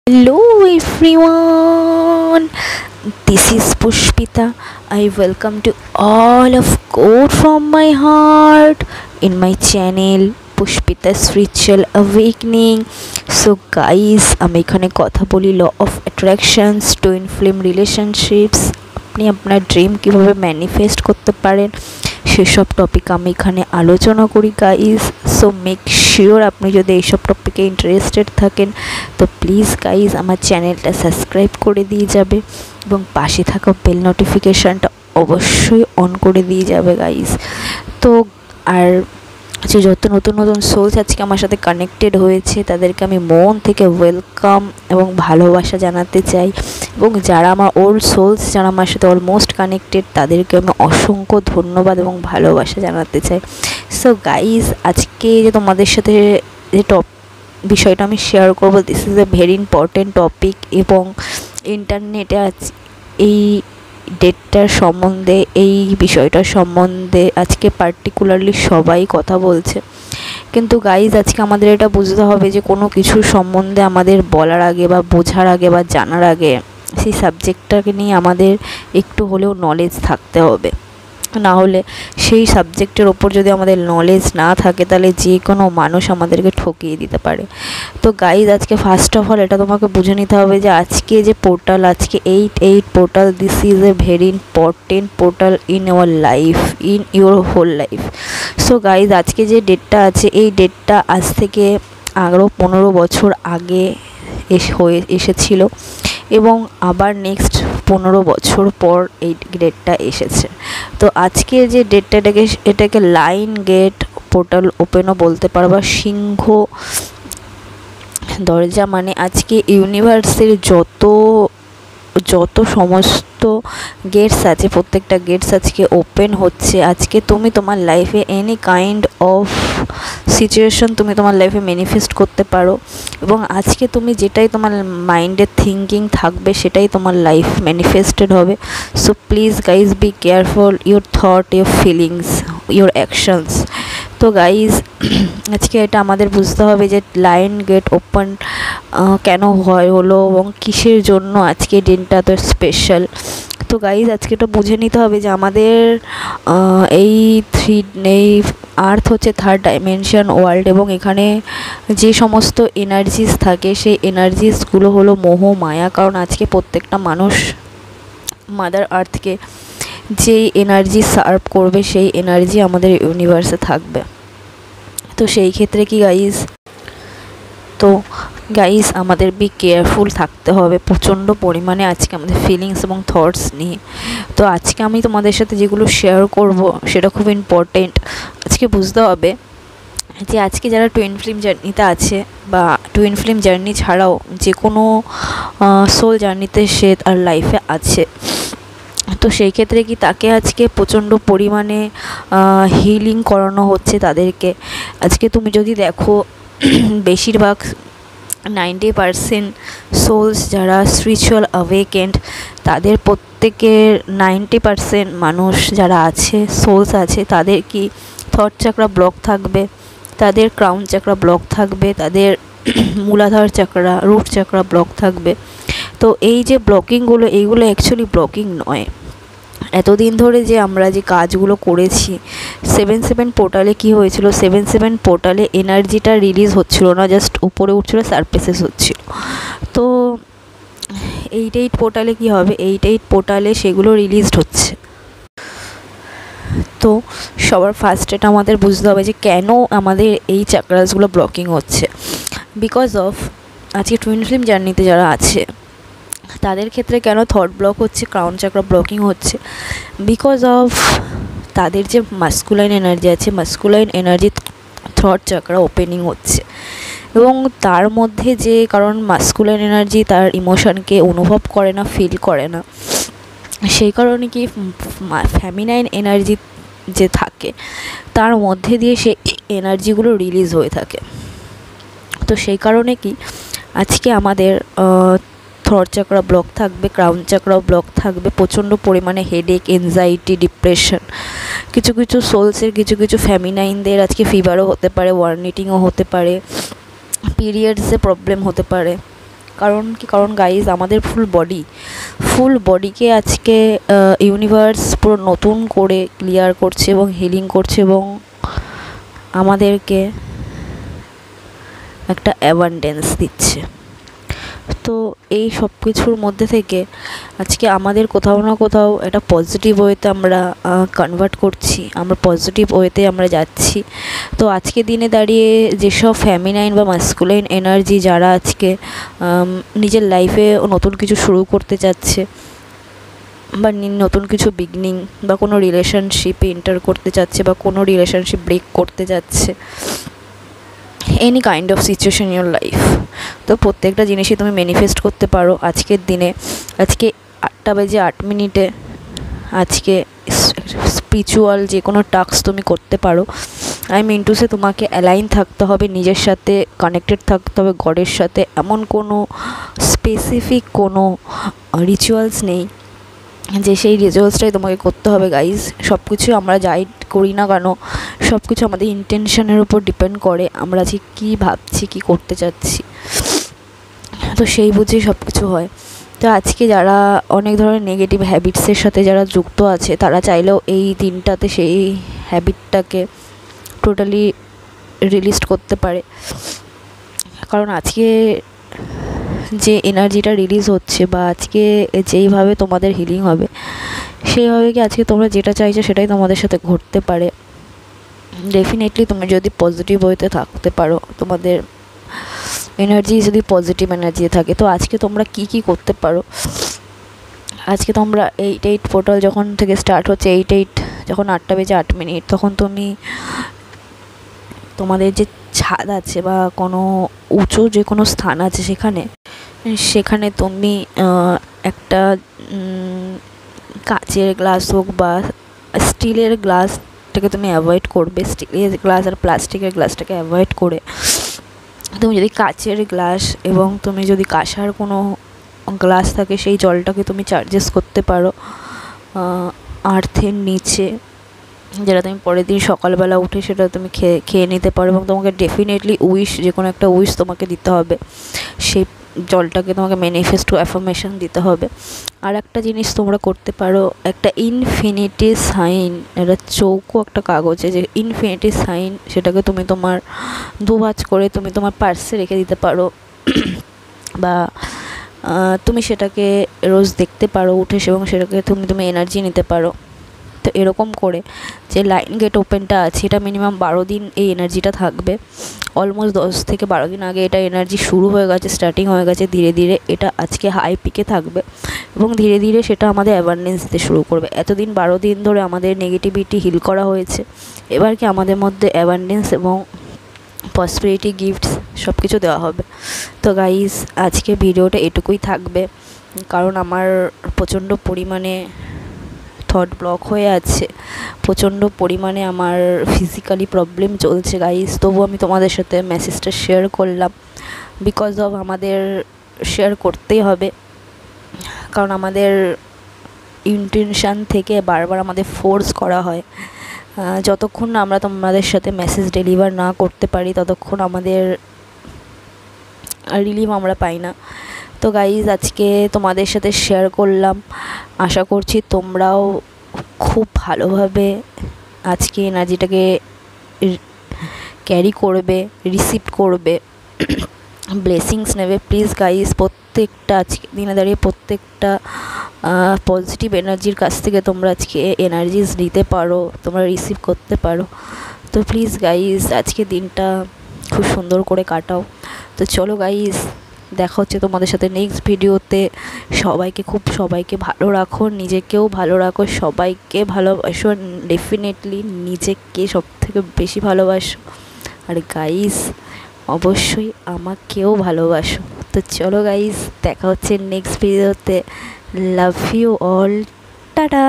Hello everyone, this is Pushpita. I welcome to all of God from my heart in my channel Pushpita's Spiritual Awakening. So guys, আমি এখানে কথা বলি law of attractions, twin flame relationships, আপনি আপনার dream কীভাবে manifest করতে পারেন সেসব টপিক আমি এখানে আলোচনা করি গাইজ। সো মেক শিওর আপনি যদি এইসব টপিকে ইন্টারেস্টেড থাকেন তো প্লিজ গাইজ আমার চ্যানেলটা সাবস্ক্রাইব করে দিয়ে যাবে এবং পাশে থাকা বেল নোটিফিকেশানটা অবশ্যই অন করে দিয়ে যাবে গাইজ। তো আর যে যত নতুন নতুন সোলস আজকে আমার সাথে কানেক্টেড হয়েছে তাদেরকে আমি মন থেকে ওয়েলকাম এবং ভালোবাসা জানাতে চাই, এবং যারা আমার ওল্ড সোলস যারা আমার সাথে অলমোস্ট কানেক্টেড তাদেরকে আমি অসংখ্য ধন্যবাদ এবং ভালোবাসা জানাতে চাই। সো গাইজ, আজকে যে তোমাদের সাথে যে বিষয়টা আমি শেয়ার করবো, this is a very important topic, এবং ইন্টারনেটে এই ডেটটার সম্বন্ধে এই বিষয়টার সম্বন্ধে আজকে পার্টিকুলারলি সবাই কথা বলছে। কিন্তু গাইজ, আজকে আমাদের এটা বুঝতে হবে যে কোনো কিছুর সম্বন্ধে আমাদের বলার আগে বা বোঝার আগে বা জানার আগে সেই সাবজেক্টটাকে নিয়ে আমাদের একটু হলেও নলেজ থাকতে হবে। না হলে সেই সাবজেক্টের ওপর যদি আমাদের নলেজ না থাকে তাহলে যে কোনো মানুষ আমাদেরকে ঠকিয়ে দিতে পারে। তো গাইজ, আজকে ফার্স্ট অফ অল এটা তোমাকে বুঝে নিতে হবে যে আজকে যে পোর্টাল, আজকে 8 portal, this is a very important portal in your life, in your whole life. So guys, আজকে যে ডেটটা আছে এই ডেটটা আজ থেকে আরও 15 বছর আগে এসেছিল, এবং আবার নেক্সট 15 বছর পর এই ডেটটা এসেছে। তো আজকের যে ডেটটা এটাকে লাইন গেট পোর্টাল ওপেনও বলতে পারো, বা সিংহ দরজা। মানে আজকে ইউনিভার্সের যত সমস্ত গেটস আছে প্রত্যেকটা গেটস আজকে ওপেন হচ্ছে। আজকে তুমি তোমার লাইফে এনি কাইন্ড অফ সিচুয়েশন তুমি তোমার লাইফে ম্যানিফেস্ট করতে পারো, এবং আজকে তুমি যেটাই তোমার মাইন্ডে থিঙ্কিং থাকবে সেটাই তোমার লাইফ ম্যানিফেস্টেড হবে। So please guys, be careful your thought, your feelings, your actions. তো গাইজ, আজকে এটা আমাদের বুঝতে হবে যে লাইন গেট ওপেন কেন হলো এবং কিসের জন্য আজকে দিনটা তো স্পেশাল। তো গাইজ, আজকে এটা বুঝে নিতে হবে যে আমাদের এই আর্থ হচ্ছে থার্ড ডাইমেনশন ওয়ার্ল্ড, এবং এখানে যে সমস্ত এনার্জিস থাকে সেই এনার্জিসগুলো হলো মোহ মায়া। কারণ আজকে প্রত্যেকটা মানুষ মাদার আর্থকে যেই এনার্জি সার্ভ করবে সেই এনার্জি আমাদের ইউনিভার্সে থাকবে। তো সেই ক্ষেত্রে কি গাইজ আমাদের বি কেয়ারফুল থাকতে হবে প্রচণ্ড পরিমাণে আজকে আমাদের ফিলিংস এবং থটস নিয়ে। তো আজকে আমি তোমাদের সাথে যেগুলো শেয়ার করব সেটা খুব ইম্পর্টেন্ট। আজকে বুঝতে হবে যে আজকে যারা টুইন ফ্লেম জার্নিতে আছে, বা টুইন ফ্লেম জার্নি ছাড়াও যে কোনো সোল জার্নিতে সে তার লাইফে আছে, তো সেই ক্ষেত্রে কি তাকে আজকে প্রচণ্ড পরিমাণে হিলিং করানো হচ্ছে তাদেরকে। আজকে তুমি যদি দেখো বেশিরভাগ 90% সোলস যারা স্পিরিচুয়াল অ্যাওয়েকেন্ড, তাদের প্রত্যেকের 90% মানুষ যারা আছে সোলস আছে তাদের কি থট চাকরা ব্লক থাকবে, তাদের ক্রাউন চাকরা ব্লক থাকবে, তাদের মূলাধার চাকরা, রুট চাকরা ব্লক থাকবে। তো এই যে ব্লকিংগুলো, এইগুলো অ্যাকচুয়ালি ব্লকিং নয়। এতদিন ধরে যে আমরা যে কাজগুলো করেছি 7 পোর্টালে কি হয়েছিল, 7 পোর্টালে এনার্জিটা রিলিজ হচ্ছিল না, জাস্ট উপরে উঠছিল, সারফেসেস হচ্ছিল। তো 8 পোর্টালে কি হবে, 8 পোর্টালে সেগুলো রিলিজড হচ্ছে। তো সবার ফার্স্ট এটা আমাদের বুঝতে হবে যে কেন আমাদের এই চাকরাসগুলো ব্লকিং হচ্ছে। বিকজ অফ আজকে টুইন ফ্লেম জার্নিতে যারা আছে তাদের ক্ষেত্রে কেন থট ব্লক হচ্ছে, ক্রাউন চাকরা ব্লকিং হচ্ছে, বিকজ অফ তাদের যে মাস্কুলাইন এনার্জি আছে, মাস্কুলাইন এনার্জি থট চাকরা ওপেনিং হচ্ছে, এবং তার মধ্যে যে কারণ মাস্কুলাইন এনার্জি তার ইমোশনকে অনুভব করে না, ফিল করে না, সেই কারণে কি ফেমিনাইন এনার্জি যে থাকে তার মধ্যে দিয়ে সেই এনার্জিগুলো রিলিজ হয়ে থাকে। তো সেই কারণে কি আজকে আমাদের থট চাকরা ব্লক থাকবে, ক্রাউন চাকরাও ব্লক থাকবে, প্রচণ্ড পরিমাণে হেডেক, এনজাইটি, ডিপ্রেশন, কিছু সোলসের কিছু ফেমিনাইনদের আজকে ফিভারও হতে পারে, ওয়ার্নিটিংও হতে পারে, পিরিয়ডসে প্রবলেম হতে পারে, কারণ গাইজ আমাদের ফুল বডিকে আজকে ইউনিভার্স পুরো নতুন করে ক্লিয়ার করছে এবং হিলিং করছে এবং আমাদেরকে একটা অ্যাবান্ডেন্স দিচ্ছে। তো এই সব কিছুর মধ্যে থেকে আজকে আমাদের কোথাও না কোথাও একটা পজিটিভ ওয়েতে আমরা কনভার্ট করছি, আমরা পজিটিভ ওয়েতে আমরা যাচ্ছি। তো আজকে দিনে দাঁড়িয়ে যেসব ফ্যামিনাইন বা মাস্কুলাইন এনার্জি যারা আজকে নিজের লাইফে নতুন কিছু শুরু করতে চাচ্ছে বা নতুন কিছু বিগনিং বা কোনো রিলেশনশিপে এন্টার করতে চাচ্ছে বা কোনো রিলেশনশিপ ব্রেক করতে যাচ্ছে, any kind of situation in your life, তো প্রত্যেকটা জিনিসই তুমি ম্যানিফেস্ট করতে পারো আজকের দিনে। আজকে 8:08 আজকে স্পিরিচুয়াল যে কোনো টাস্ক তুমি করতে পারো। আই মিন টু সে তোমাকে অ্যালাইন থাকতে হবে, নিজের সাথে কানেক্টেড থাকতে হবে গডের সাথে। এমন কোনো স্পেসিফিক কোনো রিচুয়ালস নেই যে সেই রিচুয়ালসটাই তোমাকে করতে হবে গাইজ। সব কিছু আমরা যাই করি না কেন, সব কিছু আমাদের ইন্টেনশনের উপর ডিপেন্ড করে, আমরা যে কী ভাবছি, কী করতে চাচ্ছি, তো সেই বুঝেই সব কিছু হয়। তো আজকে যারা অনেক ধরনের নেগেটিভ হ্যাবিটসের সাথে যারা যুক্ত আছে, তারা চাইলেও এই দিনটাতে সেই হ্যাবিটটাকে টোটালি রিলিজ করতে পারে। কারণ আজকে যে এনার্জিটা রিলিজ হচ্ছে বা আজকে যেইভাবে তোমাদের হিলিং হবে, সেইভাবে কি আজকে তোমরা যেটা চাইছো সেটাই তোমাদের সাথে ঘটতে পারে। ডেফিনেটলি তুমি যদি পজিটিভ ওয়েতে থাকতে পারো, তোমাদের এনার্জি যদি পজিটিভ এনার্জি থাকে, তো আজকে তোমরা কি করতে পারো। আজকে তোমরা 8:08 পোর্টাল যখন থেকে স্টার্ট হচ্ছে, 8:08 যখন 8:08 তখন তুমি তোমাদের যে ছাদ আছে বা কোনো উঁচু যে কোনো স্থান আছে সেখানে তুমি একটা কাচের গ্লাস হোক বা স্টিলের গ্লাসটাকে তুমি অ্যাভয়েড করবে। স্টিলের গ্লাস আর প্লাস্টিকের গ্লাসটাকে অ্যাভয়েড করে তুমি যদি কাচের গ্লাস এবং তুমি যদি কাঁসার কোনো গ্লাস থাকে, সেই জলটাকে তুমি চার্জেস করতে পারো আর্থের নিচে, যেটা তুমি পরের দিন সকালবেলা উঠে সেটা তুমি খেয়ে নিতে পারো। এবং তোমাকে ডেফিনেটলি যে কোনো একটা উইশ তোমাকে দিতে হবে, সেই জলটাকে তোমাকে ম্যানিফেস্ট অ্যাফার্মেশন দিতে হবে। আর একটা জিনিস তোমরা করতে পারো, একটা ইনফিনিটি সাইন, একটা চৌকো একটা কাগজে যে ইনফিনিটি সাইন, সেটাকে তুমি তোমার দুভাঁজ করে তুমি তোমার পার্সে রেখে দিতে পারো বা তুমি সেটাকে রোজ দেখতে পারো উঠে, এবং সেটাকে তুমি এনার্জি নিতে পারো। তো এরকম করে যে লাইন গেট ওপেনটা আছে, এটা মিনিমাম 12 দিন এই এনার্জিটা থাকবে। অলমোস্ট 10 থেকে 12 দিন আগে এটা এনার্জি শুরু হয়ে গেছে, স্টার্টিং হয়ে গেছে। ধীরে ধীরে এটা আজকে হাই পিকে থাকবে এবং ধীরে ধীরে সেটা আমাদের অ্যাওয়ারনেস দিতে শুরু করবে। এতদিন 12 দিন ধরে আমাদের নেগেটিভিটি হিল করা হয়েছে, এবার কি আমাদের মধ্যে অ্যাওয়ারনেস এবং প্রসপেরিটি গিফটস সব কিছু দেওয়া হবে। তো গাইজ আজকে ভিডিওটা এটুকুই থাকবে, কারণ আমার প্রচণ্ড পরিমাণে থট ব্লক হয়ে আছে, প্রচণ্ড পরিমাণে আমার ফিজিক্যালি প্রবলেম চলছে গাইজ। তবু আমি তোমাদের সাথে মেসেজটা শেয়ার করলাম, বিকজ অফ আমাদের শেয়ার করতেই হবে, কারণ আমাদের ইন্টেনশান থেকে বারবার আমাদের ফোর্স করা হয়। যতক্ষণ না আমরা তোমাদের সাথে মেসেজ ডেলিভার না করতে পারি, ততক্ষণ আমাদের রিলিফ আমরা পাই না। তো গাইজ আজকে তোমাদের সাথে শেয়ার করলাম, আশা করছি তোমরাও খুব ভালোভাবে আজকে এনার্জিটাকে ক্যারি করবে, রিসিভ করবে, ব্লেসিংস নেবে। প্লিজ গাইজ প্রত্যেকটা আজকে দিনে দাঁড়িয়ে প্রত্যেকটা পজিটিভ এনার্জির কাছ থেকে তোমরা আজকে এনার্জিস নিতে পারো, তোমরা রিসিভ করতে পারো। তো প্লিজ গাইজ আজকে দিনটা খুব সুন্দর করে কাটাও। তো চলো গাইজ, দেখা হচ্ছে তোমাদের সাথে নেক্সট ভিডিওতে। সবাইকে ভালো রাখো, নিজেকেও ভালো রাখো, সবাইকে ভালোবাসো, ডেফিনেটলি নিজেকে সবথেকে বেশি ভালোবাসো। আর গাইজ অবশ্যই আমাকেও ভালোবাসো। তো চলো গাইজ, দেখা হচ্ছে নেক্সট ভিডিওতে। Love you all, tata.